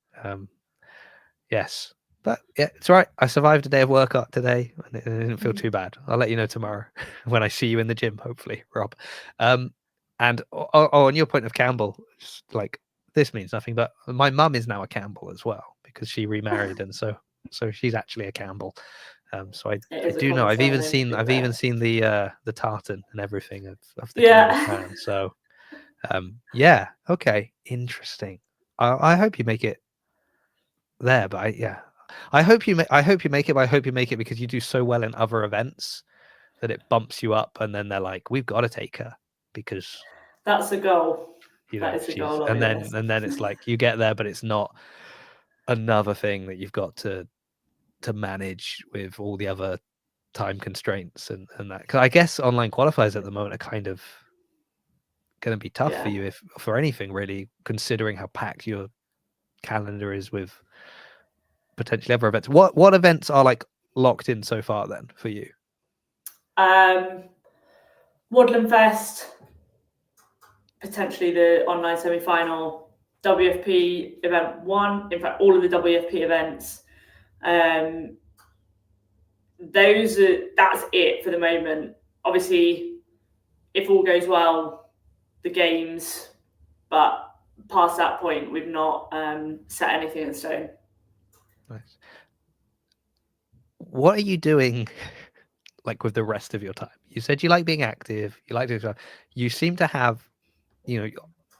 Yes. But yeah, it's all right. I survived a day of workout today, and it didn't feel too bad. I'll let you know tomorrow when I see you in the gym, hopefully, Rob. And on your point of Campbell, like this means nothing, but my mum is now a Campbell as well because she remarried, and so So she's actually a Campbell. So I is a do know. common I've even surname, seen the tartan and everything of the Campbell yeah. clan. So yeah, okay, interesting. I hope you make it there, but I hope you I hope you make it. But I hope you make it because you do so well in other events that it bumps you up, and then they're like, we've got to take her because That's the goal. That is the she's, goal, I'll be honest. and then it's like you get there, but it's not another thing that you've got to manage with all the other time constraints and that. Because I guess online qualifiers at the moment are kind of going to be tough for you, if for anything really, considering how packed your calendar is with potentially other events. What events are like locked in so far then for you? Woodland Fest, potentially the online semi-final, WFP event 1, in fact all of the WFP events. That's it for the moment. Obviously, if all goes well, the games, but past that point, we've not set anything in stone. Nice. What are you doing like with the rest of your time? You said you like being active, you like doing stuff. You seem to have,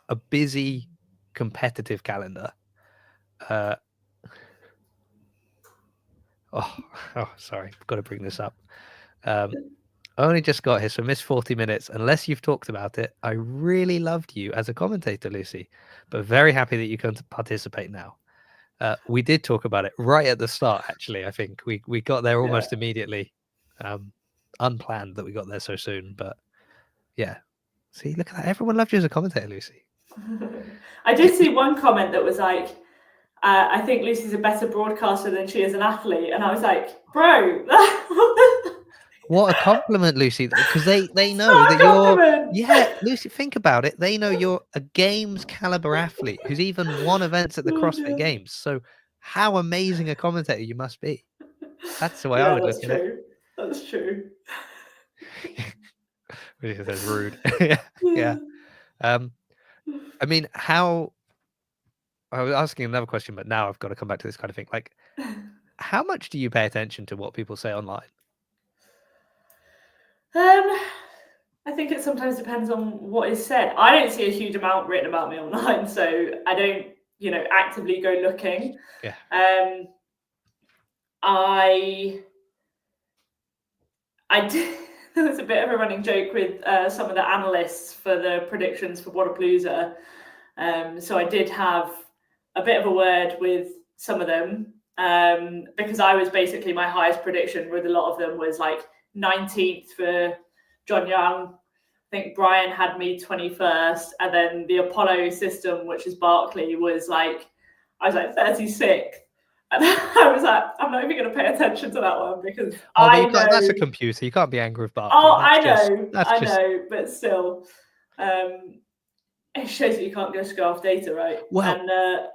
a busy competitive calendar. Sorry, I've got to bring this up. Only just got here, so missed 40 minutes. Unless you've talked about it, I really loved you as a commentator, Lucy, but very happy that you can participate now. We did talk about it right at the start, actually. I think we got there almost immediately. Unplanned that we got there so soon, but yeah. See, look at that. Everyone loved you as a commentator, Lucy. I did see one comment that was like, I think Lucy's a better broadcaster than she is an athlete. And I was like, bro. What a compliment, Lucy, because they know that you're, Lucy, think about it. They know you're a games caliber athlete who's even won events at the CrossFit Games. So how amazing a commentator you must be. That's the way I would look at it. That's true. That's rude. Yeah. I mean, I was asking another question, but now I've got to come back to this kind of thing. Like, how much do you pay attention to what people say online? I think it sometimes depends on what is said. I don't see a huge amount written about me online, so I don't, actively go looking. Yeah. I did. There was a bit of a running joke with some of the analysts for the predictions for Wodapalooza. So I did have a bit of a word with some of them because I was basically, my highest prediction with a lot of them was like 19th for John Young. I think Brian had me 21st, and then the Apollo system, which is Barkley, was like, I was like 36th. And I was like, I'm not even going to pay attention to that one because I know that's a computer. You can't be angry with Barkley. Oh, I know, but still, it shows that you can't go scarf data, right? Well, and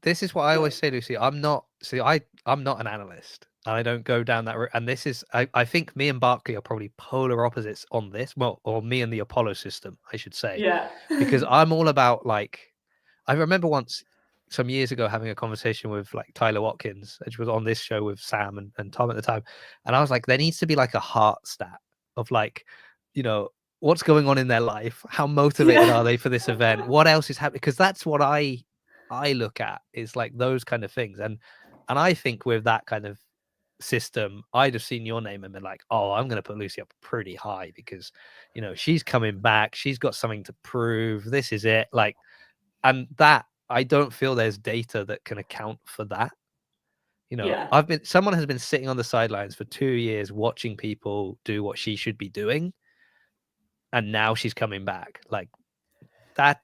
this is what I always say, Lucy. I'm not an analyst. I don't go down that route. And this is, I think me and Barkley are probably polar opposites on this. Well, or me and the Apollo system, I should say. Yeah. Because I'm all about, like, I remember once some years ago having a conversation with like Tyler Watkins, which was on this show with Sam and Tom at the time. And I was like, there needs to be like a heart stat of like, what's going on in their life? How motivated are they for this event? What else is happening? Because that's what I look at, is like those kind of things. And I think with that kind of system, I'd have seen your name and been like, oh, I'm going to put Lucy up pretty high because, she's coming back. She's got something to prove. This is it. Like, and that, I don't feel there's data that can account for that. Someone has been sitting on the sidelines for 2 years watching people do what she should be doing. And now she's coming back. Like, that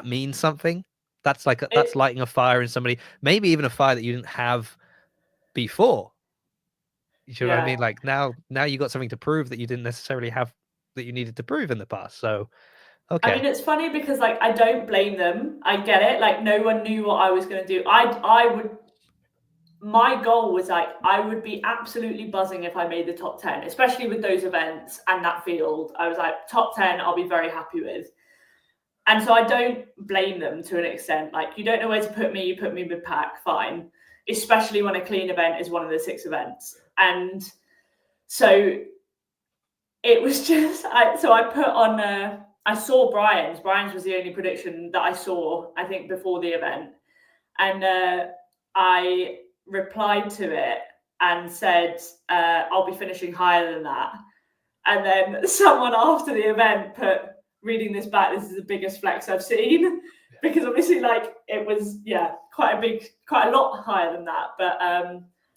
means something. That's like, that's lighting a fire in somebody, maybe even a fire that you didn't have before. You know what I mean? Like, now you got something to prove that you didn't necessarily have, that you needed to prove in the past. So, okay. I mean, it's funny because, like, I don't blame them. I get it. Like, no one knew what I was going to do. My goal was like, I would be absolutely buzzing if I made the top 10, especially with those events and that field. I was like, top 10, I'll be very happy with. And so I don't blame them to an extent. Like, you don't know where to put me, you put me mid-pack, fine. especially when a clean event is one of the 6 events. And so it was just, I put on, I saw Brian's. Brian's was the only prediction that I saw, I think, before the event. And I replied to it and said, I'll be finishing higher than that. And then someone after the event put, reading this back, this is the biggest flex I've seen. Because obviously, like, it was, quite a lot higher than that. But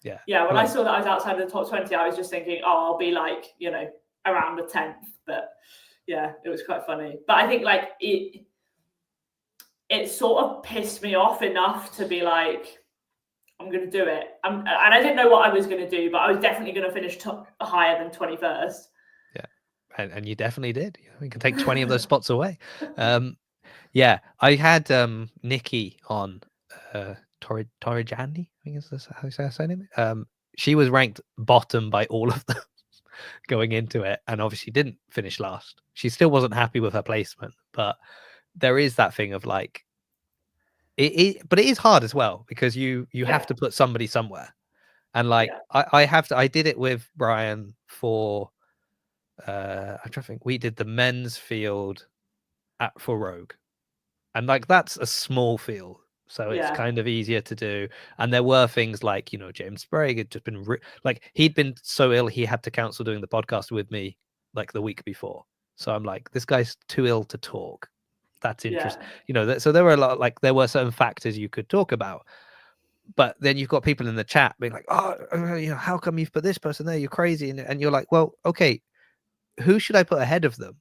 when I saw that I was outside of the top 20, I was just thinking, oh, I'll be like, around the 10th. But yeah, it was quite funny. But I think like it sort of pissed me off enough to be like, I'm going to do it. And I didn't know what I was going to do, but I was definitely going to finish higher than 21st. Yeah. And you definitely did. You can take 20 of those spots away. Yeah, I had Nikki on, Torrijani, I think is how you say her name. She was ranked bottom by all of them going into it, and obviously didn't finish last. She still wasn't happy with her placement, but there is that thing of like, but it is hard as well, because you have to put somebody somewhere. And like, I did it with Brian for, I'm trying to think, we did the men's field for Rogue. And like, that's a small field, so it's kind of easier to do. And there were things like, James Sprague had just been like, he'd been so ill he had to cancel doing the podcast with me like the week before. So I'm like, this guy's too ill to talk. That's interesting. So there were a lot, like, there were certain factors you could talk about. But then you've got people in the chat being like, oh, how come you've put this person there? You're crazy. And you're like, well, okay, who should I put ahead of them?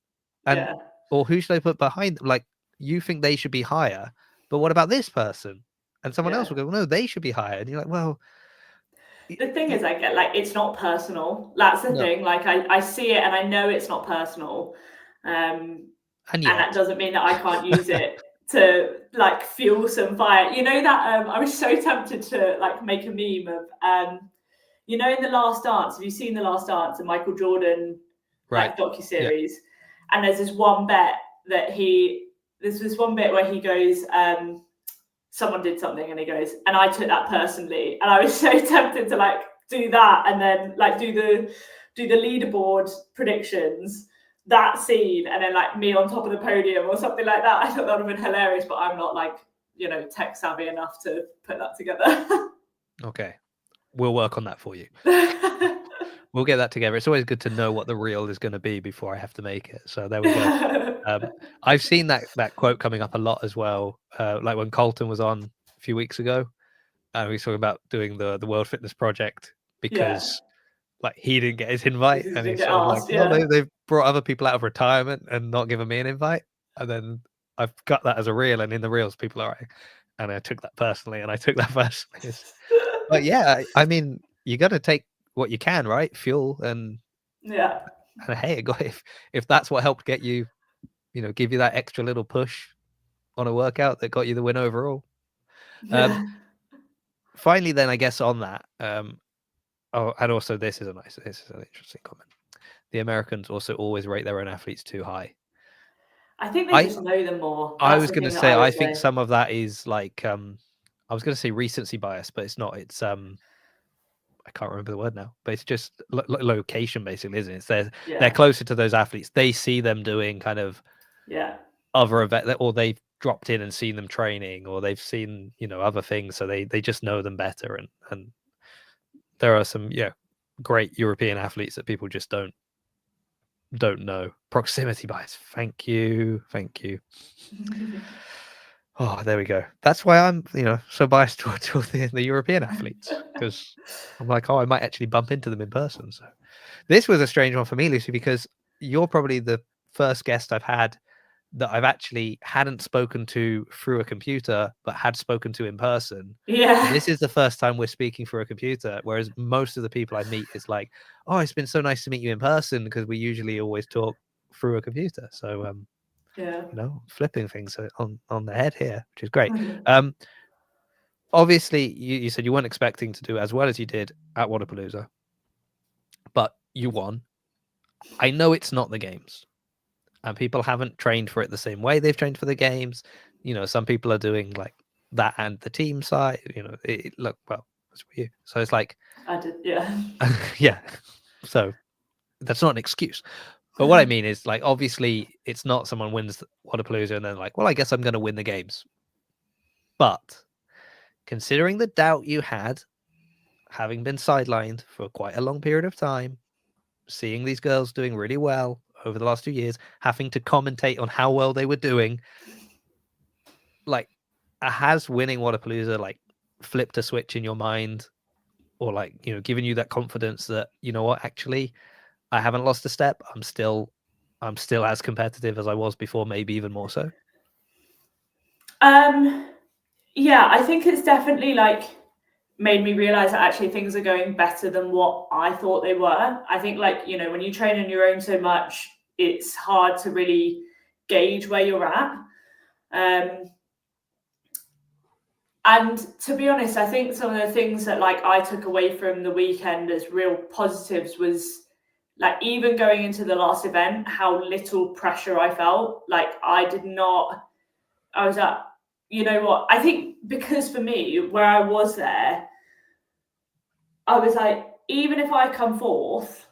Or who should I put behind them? Like, you think they should be higher, but what about this person? And someone else will go, well, no, they should be higher. And you're like, well, the thing is, I get like, it's not personal. That's the thing. Like, I see it and I know it's not personal. And that doesn't mean that I can't use it to like fuel some fire. That I was so tempted to like make a meme of in The Last Dance. Have you seen The Last Dance, the Michael Jordan like docuseries? And there's this one bet that there's this one bit where he goes, someone did something and he goes, and I took that personally. And I was so tempted to like do that and then like do the leaderboard predictions, that scene, and then like me on top of the podium or something like that. I thought that would have been hilarious, but I'm not like, tech savvy enough to put that together. Okay. We'll work on that for you. We'll get that together. It's always good to know what the reel is going to be before I have to make it. So there we go. I've seen that quote coming up a lot as well. Like when Colton was on a few weeks ago, and we were talking about doing the World Fitness Project because like he didn't get his invite, and he's like, well, they've brought other people out of retirement and not given me an invite. And then I've got that as a reel, and in the reels, people are like, and I took that personally, But yeah, I mean, you got to take what you can, right? Fuel and hey, if that's what helped get you, give you that extra little push on a workout that got you the win overall. Finally, then I guess on that, and also this is an interesting comment. The Americans also always rate their own athletes too high. I think they just know them more. I was going to say, I think some of that is like, I was going to say recency bias, but it's not. It's I can't remember the word now, but it's just location, basically, isn't it? They're closer to those athletes. They see them doing kind of other event, or they've dropped in and seen them training, or they've seen other things, so they just know them better. And there are some great European athletes that people just don't know. Proximity bias. Thank you. Oh, there we go. That's why I'm, so biased toward the European athletes, because I'm like, oh, I might actually bump into them in person. So this was a strange one for me, Lucy, because you're probably the first guest I've had that I've actually hadn't spoken to through a computer, but had spoken to in person. Yeah. And this is the first time we're speaking through a computer, whereas most of the people I meet is like, oh, it's been so nice to meet you in person, because we usually always talk through a computer. So, flipping things on the head here, which is great. Obviously, you said you weren't expecting to do as well as you did at Wodapalooza, but you won. I know it's not the games, and people haven't trained for it the same way they've trained for the games. Some people are doing like that and the team side. That's for you. So it's like, I did, yeah. yeah. So that's not an excuse. But what I mean is, like, obviously, it's not someone wins Wodapalooza and then like, well, I guess I'm going to win the games. But considering the doubt you had, having been sidelined for quite a long period of time, seeing these girls doing really well over the last 2 years, having to commentate on how well they were doing, like, has winning Wodapalooza like flipped a switch in your mind, or like, you know, given you that confidence that, you know what, actually, I haven't lost a step. I'm still as competitive as I was before, maybe even more so. Yeah, I think it's definitely like made me realize that actually things are going better than what I thought they were. I think, like, you know, when you train on your own so much, it's hard to really gauge where you're at. And to be honest, I think some of the things that like I took away from the weekend as real positives was like, even going into the last event, how little pressure I felt. Like I was at, you know what, I think because for me, where I was there, I was like, even if I come fourth,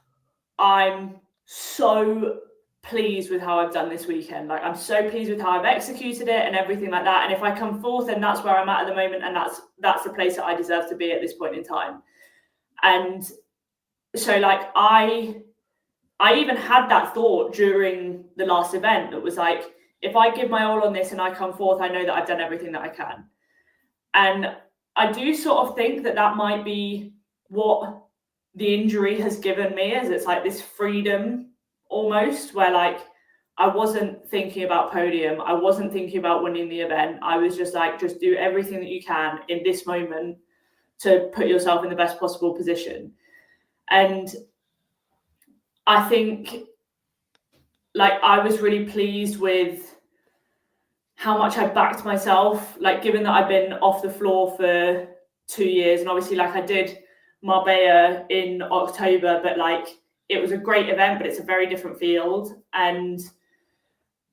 I'm so pleased with how I've done this weekend. Like I'm so pleased with how I've executed it and everything like that. And if I come fourth, then that's where I'm at the moment, and that's the place that I deserve to be at this point in time. And so like I even had that thought during the last event that was like, if I give my all on this and I come fourth, I know that I've done everything that I can. And I do sort of think that that might be what the injury has given me, as it's like this freedom almost, where like I wasn't thinking about podium, I wasn't thinking about winning the event. I was just like, just do everything that you can in this moment to put yourself in the best possible position. And I think like I was really pleased with how much I backed myself, like given that I've been off the floor for 2 years, and obviously like I did Marbella in October, but like it was a great event, but it's a very different field. And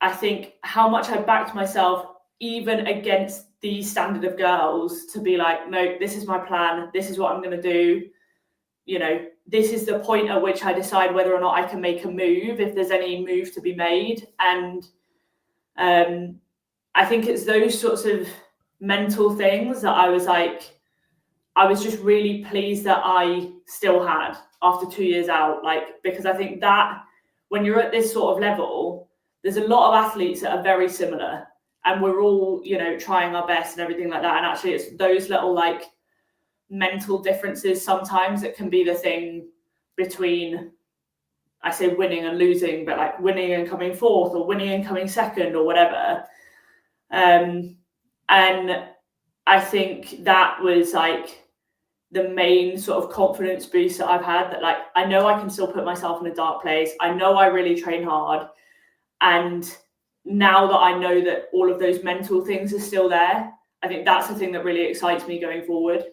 I think how much I backed myself, even against the standard of girls, to be like, no, this is my plan, this is what I'm going to do. You know, this is the point at which I decide whether or not I can make a move, if there's any move to be made. And I think it's those sorts of mental things that I was just really pleased that I still had after 2 years out. Like, because I think that when you're at this sort of level, there's a lot of athletes that are very similar, and we're all, you know, trying our best and everything like that. And actually it's those little like mental differences sometimes that can be the thing between, I say winning and losing, but like winning and coming fourth, or winning and coming second, or whatever. And I think that was like the main sort of confidence boost that I've had, that like I know I can still put myself in a dark place. I know I really train hard. And now that I know that all of those mental things are still there, I think that's the thing that really excites me going forward.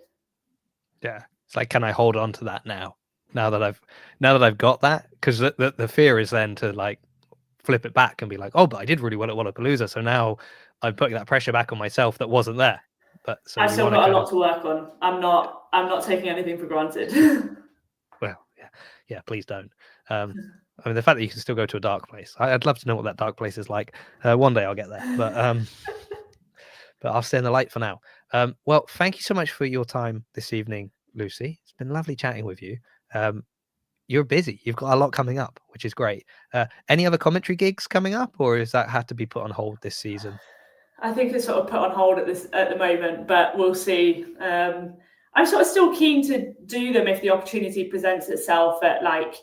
Yeah, it's like, can I hold on to that now that I've got that? Because the fear is then to like flip it back and be like, oh, but I did really well at Wodapalooza, so now I'm putting that pressure back on myself that wasn't there. But so I've you still want to got a kind lot of, to work on. I'm not taking anything for granted. well, yeah, please don't. I mean, the fact that you can still go to a dark place, I'd love to know what that dark place is like. One day I'll get there, but I'll stay in the light for now. Well, thank you so much for your time this evening, Lucy. It's been lovely chatting with you. You're busy. You've got a lot coming up, which is great. Any other commentary gigs coming up, or is that had to be put on hold this season? I think it's sort of put on hold at the moment, but we'll see. I'm sort of still keen to do them if the opportunity presents itself at like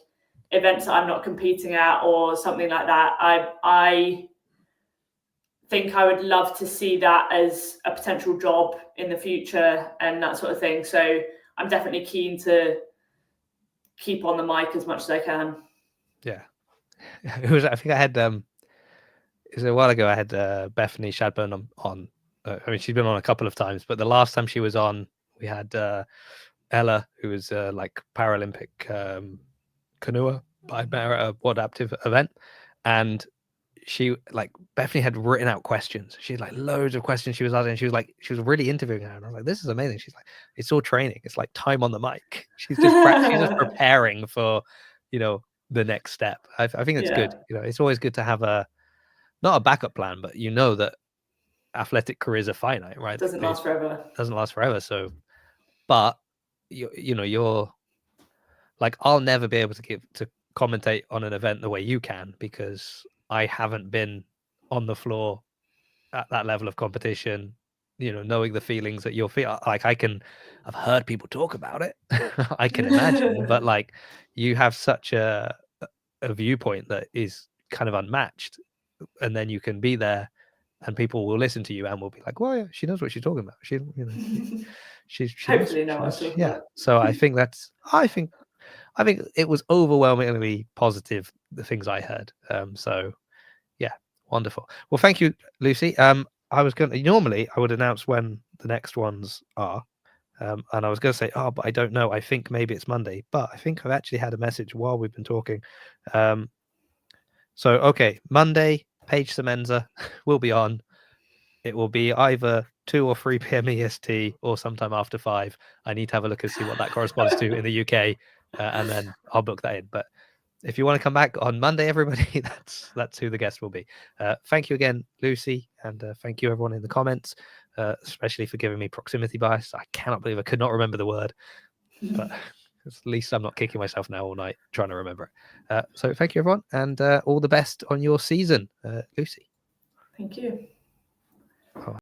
events that I'm not competing at or something like that. I think I would love to see that as a potential job in the future and that sort of thing. So I'm definitely keen to keep on the mic as much as I can. Yeah. It was, I think I had it was a while ago. I had Bethany Shadburn on. I mean, she's been on a couple of times, but the last time she was on, we had Ella, who was like Paralympic canoer. I met her at a Wodaptive event, and she like Bethany had written out questions. She had like loads of questions she was asking. She was really interviewing her, and I was like, this is amazing. She's like, it's all training. It's like time on the mic. She's just preparing for, the next step. I think it's good. It's always good to have not a backup plan, but that athletic careers are finite, right? Doesn't last forever. So, but you're like, I'll never be able to commentate on an event the way you can, because I haven't been on the floor at that level of competition, knowing the feelings that you'll feel. Like, I've heard people talk about it. I can imagine, but like, you have such a viewpoint that is kind of unmatched, and then you can be there and people will listen to you and will be like, well, yeah, she knows what she's talking about. She hopefully know what I'm talking about. So I think it was overwhelmingly positive, the things I heard. So yeah, wonderful. Well, thank you, Lucy. Normally I would announce when the next ones are. And I was going to say, but I don't know. I think maybe it's Monday, but I think I've actually had a message while we've been talking. So, okay, Monday, Paige Semenza will be on. It will be either 2 or 3 p.m. EST or sometime after 5. I need to have a look and see what that corresponds to in the UK, and then I'll book that in. But if you want to come back on Monday, everybody, that's who the guest will be. Thank you again, Lucy, and thank you everyone in the comments, especially for giving me proximity bias. I cannot believe I could not remember the word, but at least I'm not kicking myself now all night trying to remember it. So thank you, everyone, and all the best on your season, Lucy. Thank you.